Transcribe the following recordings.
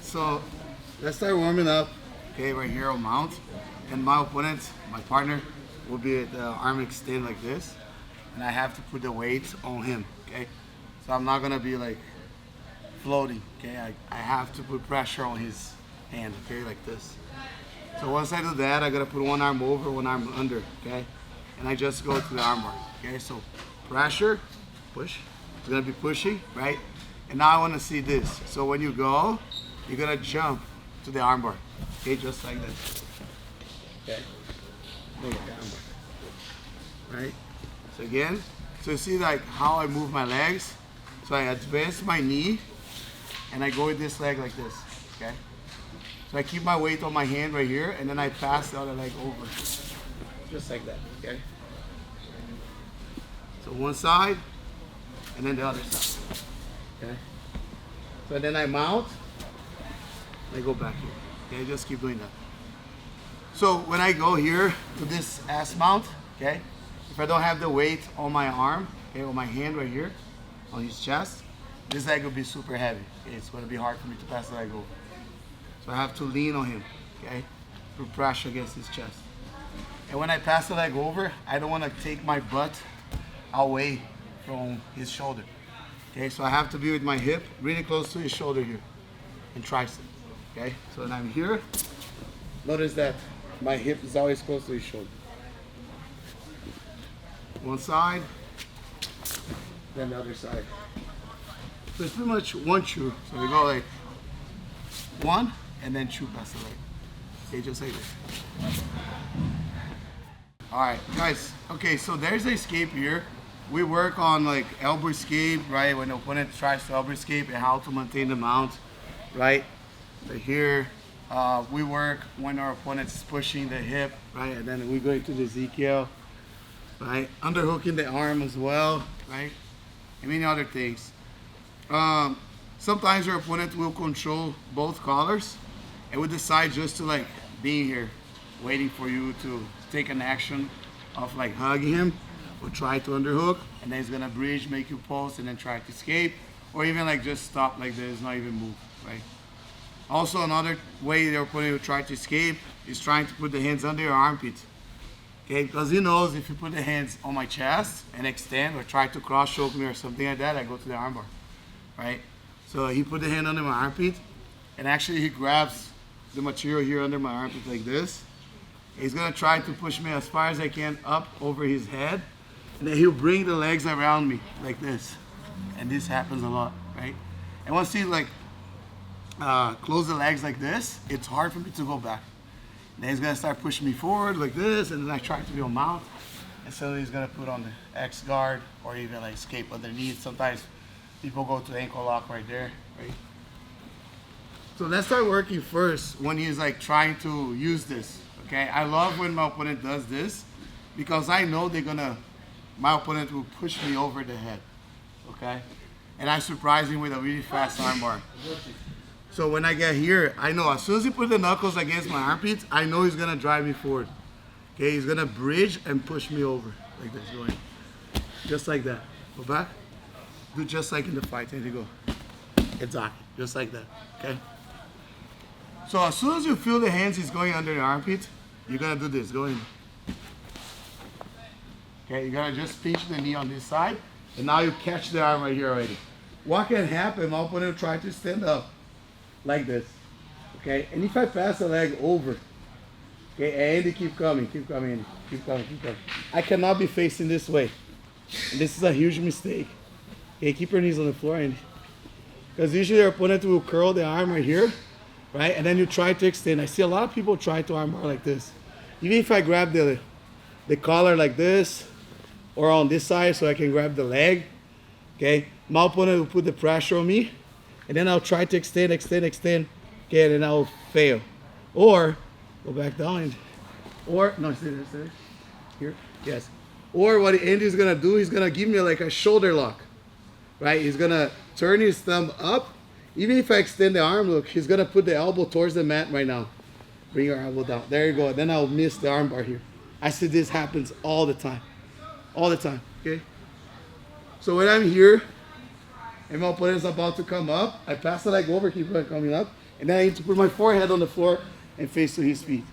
so let's start warming up. Okay, right here on mount. And my opponent, my partner, will be at the arm extend like this. And I have to put the weight on him, okay? So I'm not gonna be like floating, okay? I have to put pressure on his hand, okay, like this. So once I do that, I gotta put one arm over, one arm under, okay? And I just go to the armbar, okay? So pressure, push. It's gonna be pushing, right? And now I wanna see this. So when you go, you're gonna jump to the armbar, okay? Just like this, okay? Make it the armbar, right? So again, so you see like how I move my legs. So I advance my knee and I go with this leg like this, okay? So I keep my weight on my hand right here and then I pass the other leg over. Just like that, okay? So one side and then the other side, okay? So then I mount and I go back here, okay? Just keep doing that. So when I go here to this ass mount, okay? If I don't have the weight on my arm, okay, on my hand right here, on his chest, this leg will be super heavy. Okay? It's going to be hard for me to pass the leg over. So I have to lean on him, okay, put pressure against his chest. And when I pass the leg over, I don't want to take my butt away from his shoulder. Okay, so I have to be with my hip really close to his shoulder here and tricep. Okay, so when I'm here, notice that my hip is always close to his shoulder. One side, then the other side. So it's pretty much one chew. So we go like one and then chew past the leg. Okay, just like this. All right, guys. Okay, so there's a escape here. We work on like elbow escape, right? When the opponent tries to elbow escape and how to maintain the mount, right? So here, we work when our opponent is pushing the hip, right? And then we go into the Ezekiel. Right, underhooking the arm as well, right? And many other things. Sometimes your opponent will control both collars and will decide just to like be here, waiting for you to take an action of like hugging him or try to underhook, and then he's gonna bridge, make you pulse, and then try to escape, or even like just stop like this, not even move, right? Also, another way your opponent will try to escape is trying to put the hands under your armpit. Okay, because he knows if you put the hands on my chest and extend or try to cross choke me or something like that, I go to the armbar, right? So he put the hand under my armpit and actually he grabs the material here under my armpit like this. He's gonna try to push me as far as I can up over his head, and then he'll bring the legs around me like this. And this happens a lot, right? And once he like close the legs like this, it's hard for me to go back. Then he's gonna start pushing me forward like this, and then I try to do a mount, and so he's gonna put on the X guard or even like escape underneath. Sometimes people go to ankle lock right there, right? So let's start working first when he's like trying to use this, okay? I love when my opponent does this because I know my opponent will push me over the head, okay? And I surprise him with a really fast armbar. So when I get here, I know as soon as he put the knuckles against my armpits, I know he's gonna drive me forward. Okay, he's gonna bridge and push me over like this, going just like that. Go back, do just like in the fight. There you go. Exactly, just like that. Okay. So as soon as you feel the hands is going under the armpit, you're gonna do this. Go in. Okay, you're gonna just pinch the knee on this side, and now you catch the arm right here already. What can happen? My opponent will try to stand up. Like this, okay? And if I pass the leg over, okay, Andy, keep coming, Andy. Keep coming. I cannot be facing this way. And this is a huge mistake. Okay, keep your knees on the floor, Andy. Because usually your opponent will curl the arm right here, right? And then you try to extend. I see a lot of people try to armbar like this. Even if I grab the collar like this, or on this side so I can grab the leg, okay? My opponent will put the pressure on me, and then I'll try to extend, okay, and then I'll fail. Or, go back down, or, no, stay there, here, yes. Or what Andy's gonna do, he's gonna give me like a shoulder lock, right? He's gonna turn his thumb up. Even if I extend the arm, look, he's gonna put the elbow towards the mat right now. Bring your elbow down, there you go. Then I'll miss the arm bar here. I see this happens all the time, okay? So when I'm here, and my opponent is about to come up, I pass the leg over, keep coming up, and then I need to put my forehead on the floor and face to his feet.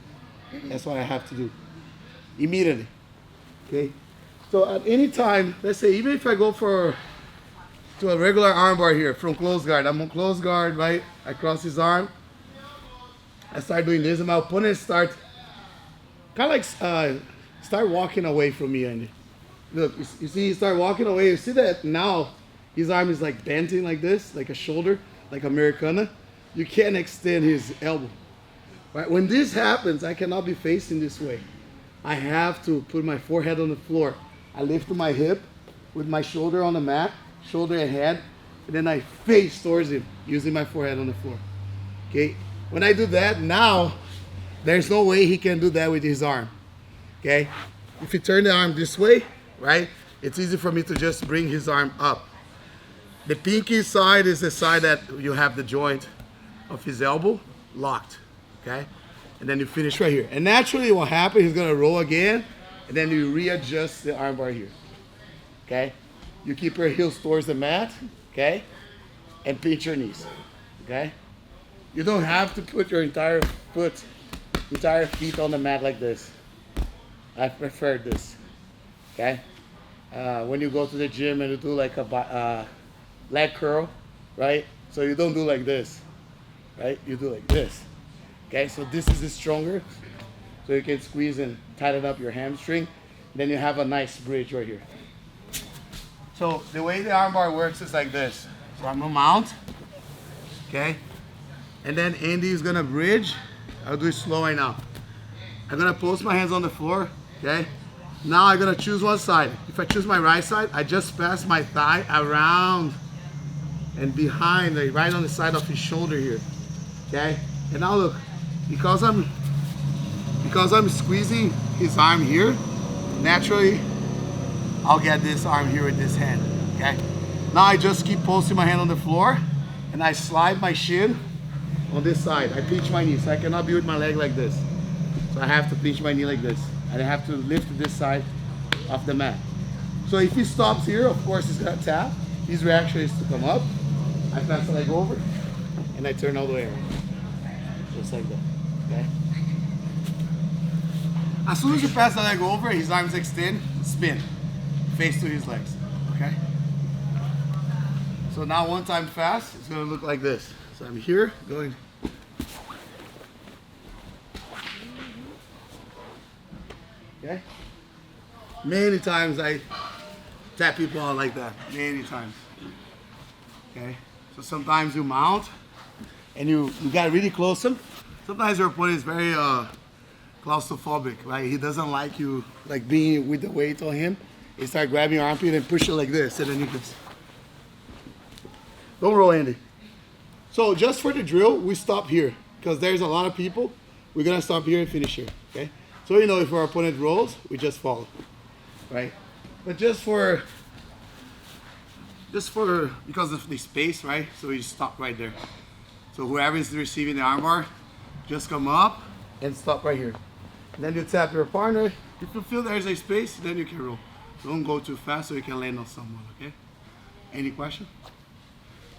That's what I have to do immediately. Okay. So at any time, let's say even if I go to a regular armbar here from close guard, I'm on close guard, right? I cross his arm. I start doing this, and my opponent start kind of like start walking away from me. And look, you see, he start walking away. You see that now his arm is like bending like this, like a shoulder, like Americana. You can't extend his elbow. Right? When this happens, I cannot be facing this way. I have to put my forehead on the floor. I lift my hip with my shoulder on the mat, shoulder and head, and then I face towards him using my forehead on the floor. Okay? When I do that, now there's no way he can do that with his arm. Okay? If you turn the arm this way, right, it's easy for me to just bring his arm up. The pinky side is the side that you have the joint of his elbow locked. Okay? And then you finish right here. And naturally what happens, he's gonna roll again, and then you readjust the armbar here. Okay? You keep your heels towards the mat, okay? And pinch your knees. Okay? You don't have to put your entire feet on the mat like this. I prefer this. Okay? When you go to the gym and you do like a leg curl, right? So you don't do like this, right? You do like this. Okay, so this is stronger, so you can squeeze and tighten up your hamstring. Then you have a nice bridge right here. So the way the armbar works is like this. So I'm gonna mount, okay? And then Andy is gonna bridge. I'll do it slow right now. I'm gonna post my hands on the floor, okay? Now I'm gonna choose one side. If I choose my right side, I just pass my thigh around and behind, like right on the side of his shoulder here, okay? And now look, because I'm squeezing his arm here, naturally I'll get this arm here with this hand, okay? Now I just keep posting my hand on the floor and I slide my shin on this side. I pinch my knee, so I cannot be with my leg like this. So I have to pinch my knee like this. And I have to lift this side of the mat. So if he stops here, of course he's gonna tap. His reaction is to come up. I pass the leg over and I turn all the way around. Just like that, okay? As soon as you pass the leg over, his arms extend, spin, face to his legs, okay? So now one time fast, it's gonna look like this. So I'm here, going. Okay? Many times I tap people on like that, many times. Okay? So sometimes you mount, and you got really close to him. Sometimes your opponent is very claustrophobic, right? He doesn't like you like being with the weight on him. He start grabbing your armpit and push it like this, and then you can. Don't roll, Andy. So just for the drill, we stop here because there's a lot of people. We're gonna stop here and finish here. Okay? So you know if our opponent rolls, we just follow, right? But just for because of the space, right? So we just stop right there. So whoever is receiving the armbar, just come up and stop right here. And then you tap your partner. If you feel there's a space, then you can roll. Don't go too fast so you can land on someone, okay? Any question?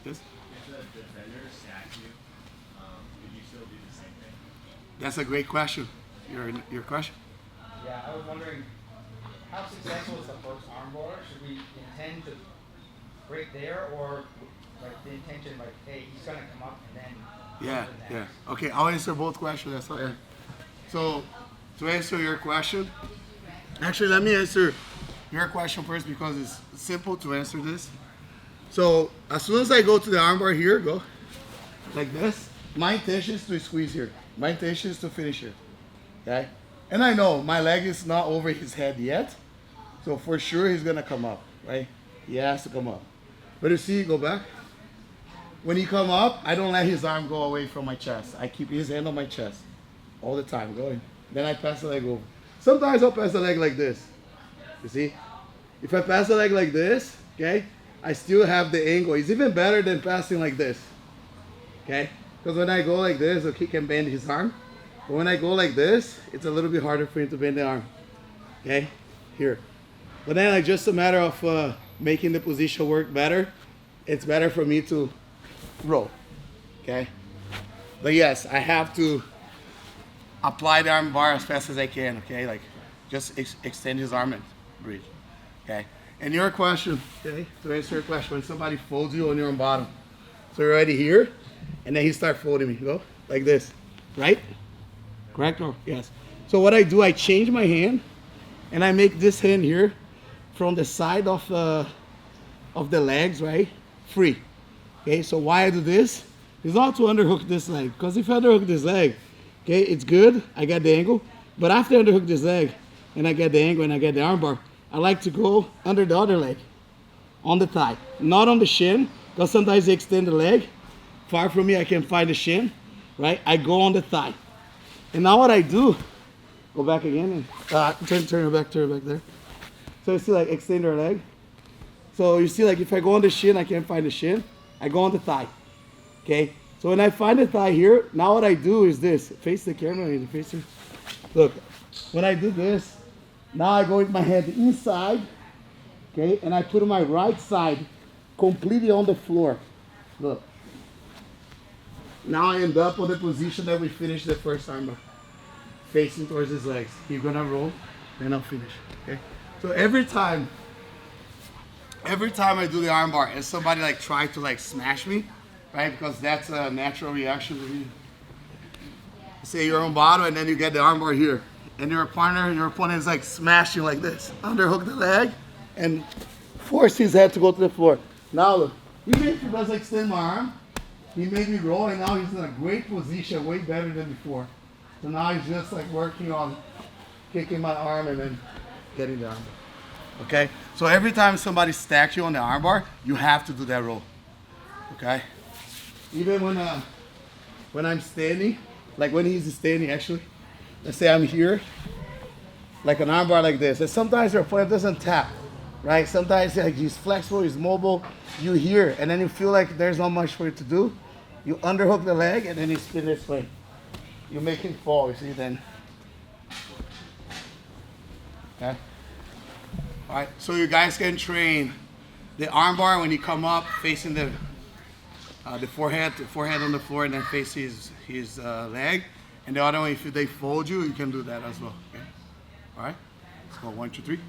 Yes? If the defender stacked you, could you still do the same thing? That's a great question. Your question? Yeah, I was wondering, how successful is the first armbar? Should we intend to break there, or like the intention, like, hey, he's gonna come up and then Yeah. Okay, I'll answer both questions. That's all. Yeah. So to answer your question, actually let me answer your question first because it's simple to answer this. So as soon as I go to the armbar here, go like this. My intention is to squeeze here. My intention is to finish here. Okay? And I know my leg is not over his head yet. So for sure he's gonna come up, right? He has to come up. But you see, go back. When he come up, I don't let his arm go away from my chest. I keep his hand on my chest all the time, going. Then I pass the leg over. Sometimes I'll pass the leg like this. You see? If I pass the leg like this, okay, I still have the angle. It's even better than passing like this. Okay? Because when I go like this, okay, he can bend his arm. But when I go like this, it's a little bit harder for him to bend the arm. Okay? Here. But then it's just a matter of making the position work better it's better for me to roll, okay? But yes, I have to apply the arm bar as fast as I can, okay? Like, just extend his arm and breathe, okay? And your question, okay, to answer your question, when somebody folds you on your own bottom, so you're already here, and then he start folding me, go, like this, right? Correct or yes? So what I do, I change my hand, and I make this hand here from the side of the legs, right? Free. Okay, so why I do this is not to underhook this leg, because if I underhook this leg, okay, it's good, I get the angle, but after I underhook this leg, and I get the angle and I get the armbar, I like to go under the other leg, on the thigh, not on the shin, because sometimes they extend the leg, far from me I can find the shin, right? I go on the thigh. And now what I do, go back again, and turn it back there. So you see, like, extend our leg. So you see, like, if I go on the shin, I can't find the shin. I go on the thigh, okay? So when I find the thigh here, now what I do is this. Face the camera, face it. Look, when I do this, now I go with my head inside, okay? And I put my right side completely on the floor. Look. Now I end up on the position that we finished the first armbar, facing towards his legs. He's gonna roll, then I'll finish, okay? So every time I do the armbar and somebody like try to like smash me, right? Because that's a natural reaction to me. Say you're on bottom and then you get the armbar here, and your opponent is like smashing like this. Underhook the leg and force his head to go to the floor. Now look, even if he doesn't extend my arm, he made me roll, and now he's in a great position, way better than before. So now he's just like working on kicking my arm and then getting the armbar. Okay? So every time somebody stacks you on the armbar, you have to do that roll. Okay? Even when I'm standing, like when he's standing actually, let's say I'm here, like an armbar like this, and sometimes your opponent doesn't tap, right? Sometimes like, he's flexible, he's mobile, you hear, and then you feel like there's not much for you to do. You underhook the leg and then you spin this way. You make him fall, you see, then. Okay? All right, so you guys can train the armbar when you come up, facing the forehead on the floor, and then face his leg. And the other one, if they fold you, you can do that as well. Okay? All right? Let's go 1, 2, 3.